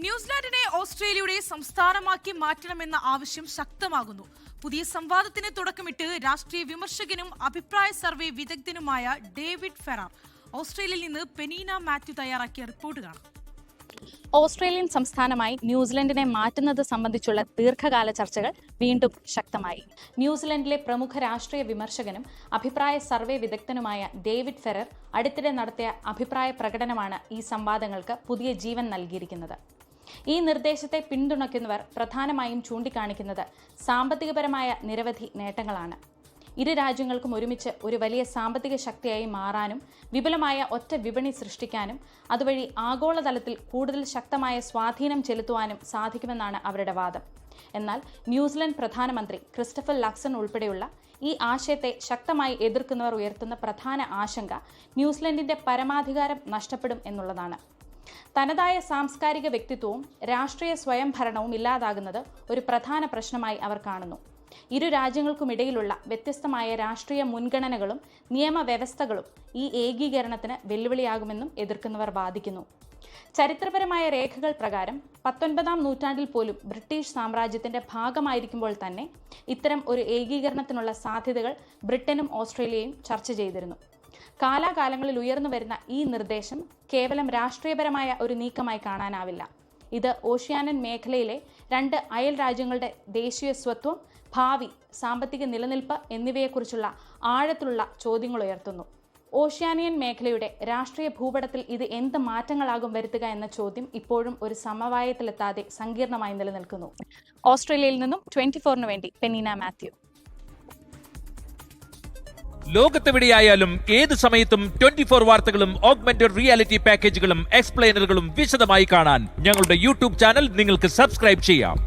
ന്യൂസിലാൻഡിനെ ഓസ്ട്രേലിയയുടെ സംസ്ഥാനമാക്കി മാറ്റണമെന്ന ആവശ്യം ശക്തമാകുന്നു. പുതിയ സംവാദത്തിന് തുടക്കമിട്ട് രാഷ്ട്രീയ വിമർശകനും അഭിപ്രായ സർവേ വിദഗ്ധനുമായ ഡേവിഡ് ഫെറാർ ഓസ്ട്രേലിയയിൽ നിന്ന് പെനീന മാത്യു തയ്യാറാക്കിയ റിപ്പോർട്ട് കാണാം. ഓസ്ട്രേലിയൻ സംസ്ഥാനമായി ന്യൂസിലൻഡിനെ മാറ്റുന്നത് സംബന്ധിച്ചുള്ള ദീർഘകാല ചർച്ചകൾ വീണ്ടും ശക്തമായി. ന്യൂസിലൻഡിലെ പ്രമുഖ രാഷ്ട്രീയ വിമർശകനും അഭിപ്രായ സർവേ വിദഗ്ധനുമായ ഡേവിഡ് ഫെറർ അടുത്തിടെ നടത്തിയ അഭിപ്രായ പ്രകടനമാണ് ഈ സംവാദങ്ങൾക്ക് പുതിയ ജീവൻ നൽകിയിരിക്കുന്നത്. ഈ നിർദ്ദേശത്തെ പിന്തുണയ്ക്കുന്നവർ പ്രധാനമായും ചൂണ്ടിക്കാണിക്കുന്നത് സാമ്പത്തികപരമായ നിരവധി നേട്ടങ്ങളാണ്. ഇരു രാജ്യങ്ങൾക്കും ഒരുമിച്ച് ഒരു വലിയ സാമ്പത്തിക ശക്തിയായി മാറാനും വിപുലമായ ഒറ്റ വിപണി സൃഷ്ടിക്കാനും അതുവഴി ആഗോളതലത്തിൽ കൂടുതൽ ശക്തമായ സ്വാധീനം ചെലുത്തുവാനും സാധിക്കുമെന്നാണ് അവരുടെ വാദം. എന്നാൽ ന്യൂസിലൻഡ് പ്രധാനമന്ത്രി ക്രിസ്റ്റഫർ ലക്സൺ ഉൾപ്പെടെയുള്ള ഈ ആശയത്തെ ശക്തമായി എതിർക്കുന്നവർ ഉയർത്തുന്ന പ്രധാന ആശങ്ക ന്യൂസിലൻഡിന്റെ പരമാധികാരം നഷ്ടപ്പെടും എന്നുള്ളതാണ്. തനതായ സാംസ്കാരിക വ്യക്തിത്വവും രാഷ്ട്രീയ സ്വയംഭരണവും ഇല്ലാതാകുന്നത് ഒരു പ്രധാന പ്രശ്നമായി അവർ കാണുന്നു. ഇരു രാജ്യങ്ങൾക്കുമിടയിലുള്ള വ്യത്യസ്തമായ രാഷ്ട്രീയ മുൻഗണനകളും നിയമവ്യവസ്ഥകളും ഈ ഏകീകരണത്തിന് വെല്ലുവിളിയാകുമെന്നും എതിർക്കുന്നവർ വാദിക്കുന്നു. ചരിത്രപരമായ രേഖകൾ പ്രകാരം 19-ാം നൂറ്റാണ്ടിൽ പോലും ബ്രിട്ടീഷ് സാമ്രാജ്യത്തിന്റെ ഭാഗമായിരിക്കുമ്പോൾ തന്നെ ഇത്തരം ഒരു ഏകീകരണത്തിനുള്ള സാധ്യതകൾ ബ്രിട്ടനും ഓസ്ട്രേലിയയും ചർച്ച ചെയ്തിരുന്നു. കാലാകാലങ്ങളിൽ ഉയർന്നു വരുന്ന ഈ നിർദ്ദേശം കേവലം രാഷ്ട്രീയപരമായ ഒരു നീക്കമായി കാണാനാവില്ല. ഇത് ഓഷ്യാനൻ മേഖലയിലെ രണ്ട് അയൽ രാജ്യങ്ങളുടെ ദേശീയ സ്വത്വം, ഭാവി, സാമ്പത്തിക നിലനിൽപ്പ് എന്നിവയെക്കുറിച്ചുള്ള ആഴത്തിലുള്ള ചോദ്യങ്ങൾ ഉയർത്തുന്നു. ഓഷ്യാനിയൻ മേഖലയുടെ രാഷ്ട്രീയ ഭൂപടത്തിൽ ഇത് എന്ത് മാറ്റങ്ങളാകും വരുത്തുക എന്ന ചോദ്യം ഇപ്പോഴും ഒരു സമവായത്തിലെത്താതെ സങ്കീർണമായി നിലനിൽക്കുന്നു. ഓസ്ട്രേലിയയിൽ നിന്നും 24-ന് വേണ്ടി പെനീന മാത്യു. ലോകത്തെവിടെയായാലും ഏത് സമയത്തും 24 വാർത്തകളും ഓഗ്മെന്റഡ് റിയാലിറ്റി പാക്കേജുകളും എക്സ്പ്ലെയിനറുകളും വിശദമായി കാണാൻ ഞങ്ങളുടെ യൂട്യൂബ് ചാനൽ നിങ്ങൾക്ക് സബ്സ്ക്രൈബ് ചെയ്യാം.